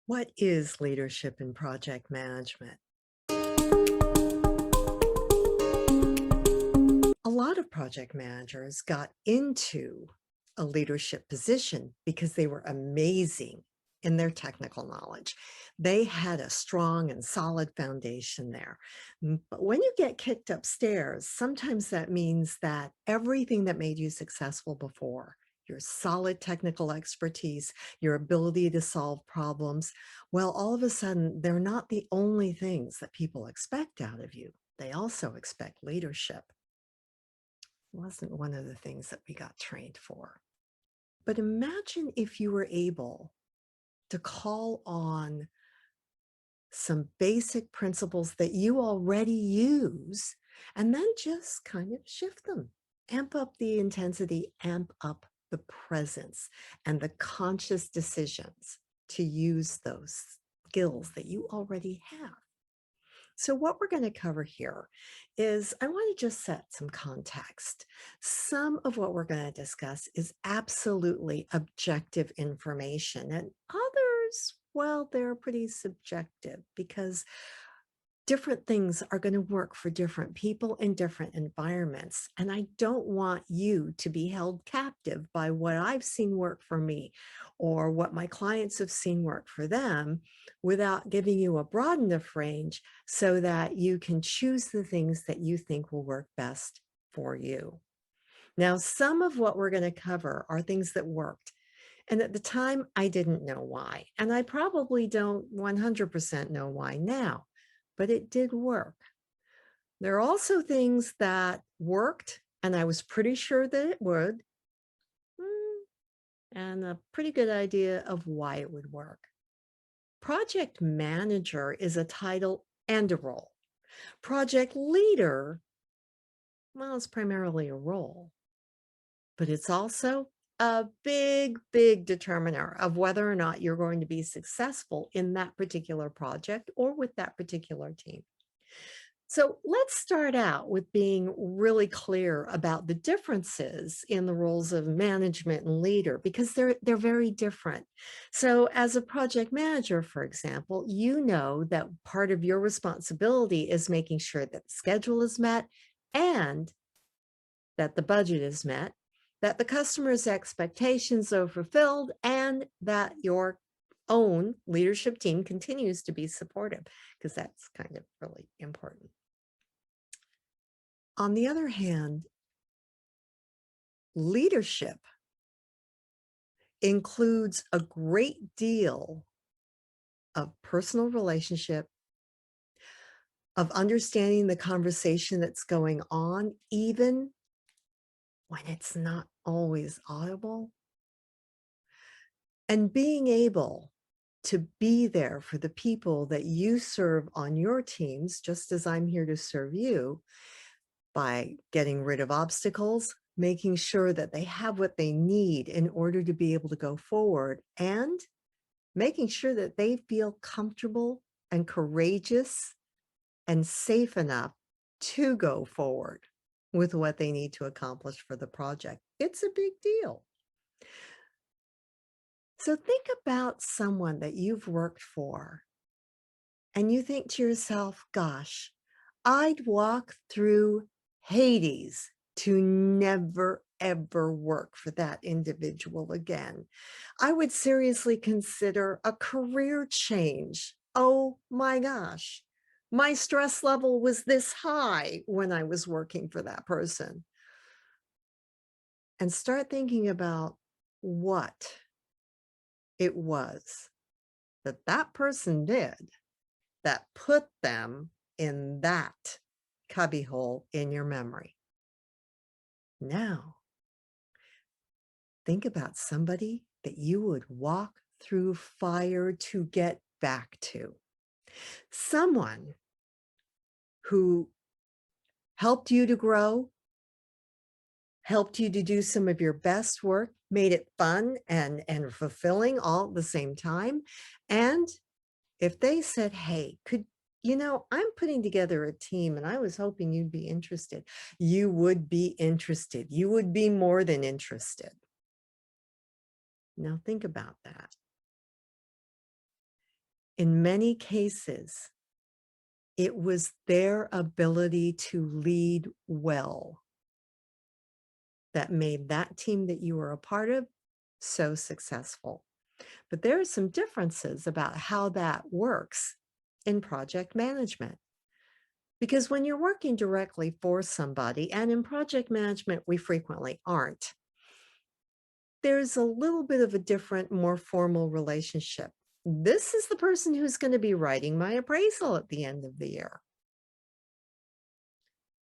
What is leadership in project management? A lot of project managers got into a leadership position because they were amazing in their technical knowledge. They had a strong and solid foundation there. But when you get kicked upstairs, sometimes that means that everything that made you successful before, your solid technical expertise, your ability to solve problems, well, all of a sudden, they're not the only things that people expect out of you. They also expect leadership. Wasn't one of the things that we got trained for. But imagine if you were able to call on some basic principles that you already use and then just kind of shift them, amp up the intensity, amp up the presence and the conscious decisions to use those skills that you already have. So what we're going to cover here is I want to just set some context. Some of what we're going to discuss is absolutely objective information, and others, well, they're pretty subjective because different things are going to work for different people in different environments. And I don't want you to be held captive by what I've seen work for me or what my clients have seen work for them without giving you a broad enough range so that you can choose the things that you think will work best for you. Now, some of what we're going to cover are things that worked. And at the time, I didn't know why. And I probably don't 100% know why now, but it did work. There are also things that worked, and I was pretty sure that it would, and a pretty good idea of why it would work. Project manager is a title and a role. Project leader, well, it's primarily a role, but it's also a big, big determiner of whether or not you're going to be successful in that particular project or with that particular team. So let's start out with being really clear about the differences in the roles of management and leader because they're very different. So as a project manager, for example, you know that part of your responsibility is making sure that the schedule is met and that the budget is met, that the customer's expectations are fulfilled, and that your own leadership team continues to be supportive, because that's kind of really important. On the other hand, leadership includes a great deal of personal relationship, of understanding the conversation that's going on, even when it's not always audible, and being able to be there for the people that you serve on your teams, just as I'm here to serve you, by getting rid of obstacles, making sure that they have what they need in order to be able to go forward, and making sure that they feel comfortable and courageous and safe enough to go forward with what they need to accomplish for the project. It's a big deal. So think about someone that you've worked for and you think to yourself, gosh, I'd walk through Hades to never, ever work for that individual again. I would seriously consider a career change. Oh my gosh, my stress level was this high when I was working for that person. And start thinking about what it was that that person did that put them in that cubbyhole in your memory. Now, think about somebody that you would walk through fire to get back to. Someone who helped you to grow, helped you to do some of your best work, made it fun and fulfilling all at the same time. And if they said, hey, I'm putting together a team and I was hoping you'd be interested. You would be interested. You would be more than interested. Now think about that. In many cases, it was their ability to lead well that made that team that you were a part of so successful. But there are some differences about how that works in project management. Because when you're working directly for somebody, and in project management, we frequently aren't, there's a little bit of a different, more formal relationship. This is the person who's going to be writing my appraisal at the end of the year.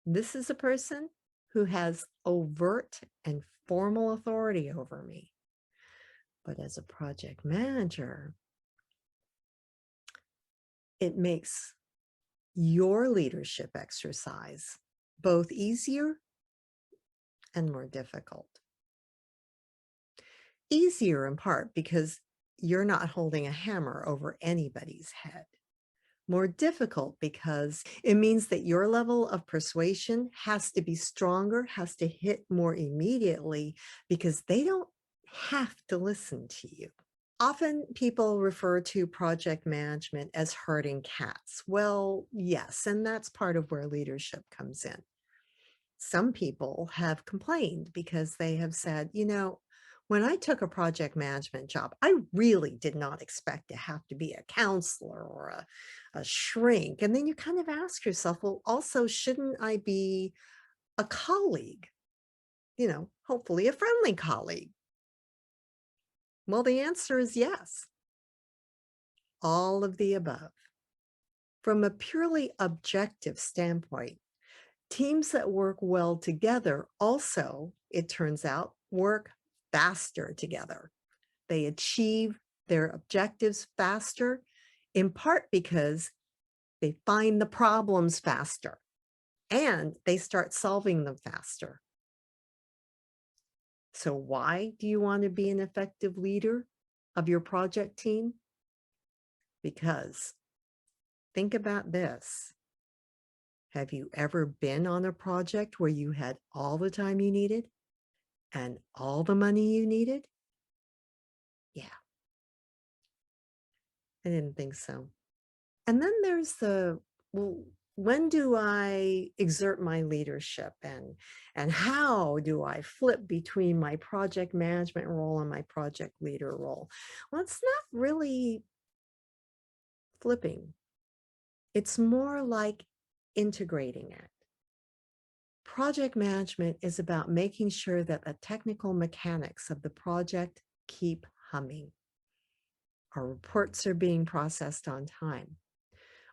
This is a person who has overt and formal authority over me. But as a project manager, it makes your leadership exercise both easier and more difficult. Easier in part because you're not holding a hammer over anybody's head. More difficult because it means that your level of persuasion has to be stronger, has to hit more immediately, because they don't have to listen to you. Often people refer to project management as herding cats. Well, yes, and that's part of where leadership comes in. Some people have complained because they have said, when I took a project management job, I really did not expect to have to be a counselor or a shrink. And then you kind of ask yourself, well, also, shouldn't I be a colleague? Hopefully a friendly colleague. Well, the answer is yes. All of the above. From a purely objective standpoint, teams that work well together also, it turns out, work faster together. They achieve their objectives faster, in part because they find the problems faster and they start solving them faster. So why do you want to be an effective leader of your project team? Because think about this. Have you ever been on a project where you had all the time you needed and all the money you needed? Yeah, I didn't think so. And then there's well, when do I exert my leadership, and how do I flip between my project management role and my project leader role? Well, it's not really flipping. It's more like integrating it. Project management is about making sure that the technical mechanics of the project keep humming. Our reports are being processed on time.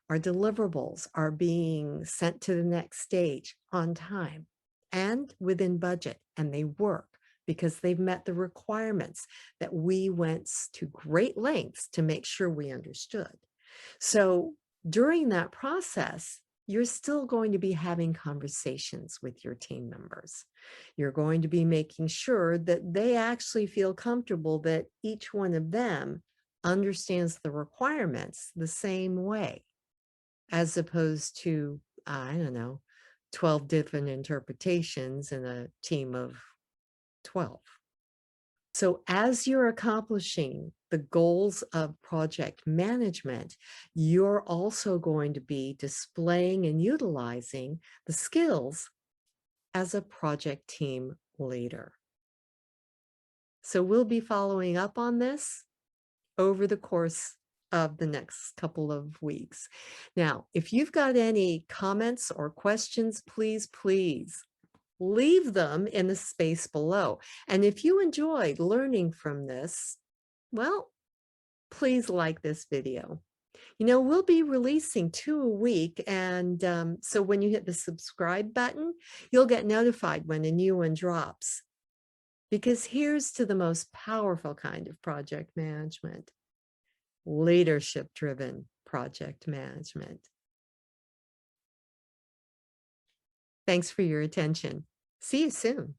Our deliverables are being sent to the next stage on time and within budget, and they work because they've met the requirements that we went to great lengths to make sure we understood. So during that process, you're still going to be having conversations with your team members. You're going to be making sure that they actually feel comfortable that each one of them understands the requirements the same way, as opposed to, I don't know, 12 different interpretations in a team of 12. So as you're accomplishing the goals of project management, you're also going to be displaying and utilizing the skills as a project team leader. So we'll be following up on this over the course of the next couple of weeks. Now, if you've got any comments or questions, please leave them in the space below. And if you enjoyed learning from this, well, please like this video. We'll be releasing 2 a week. And so when you hit the subscribe button, you'll get notified when a new one drops. Because here's to the most powerful kind of project management: leadership-driven project management. Thanks for your attention. See you soon.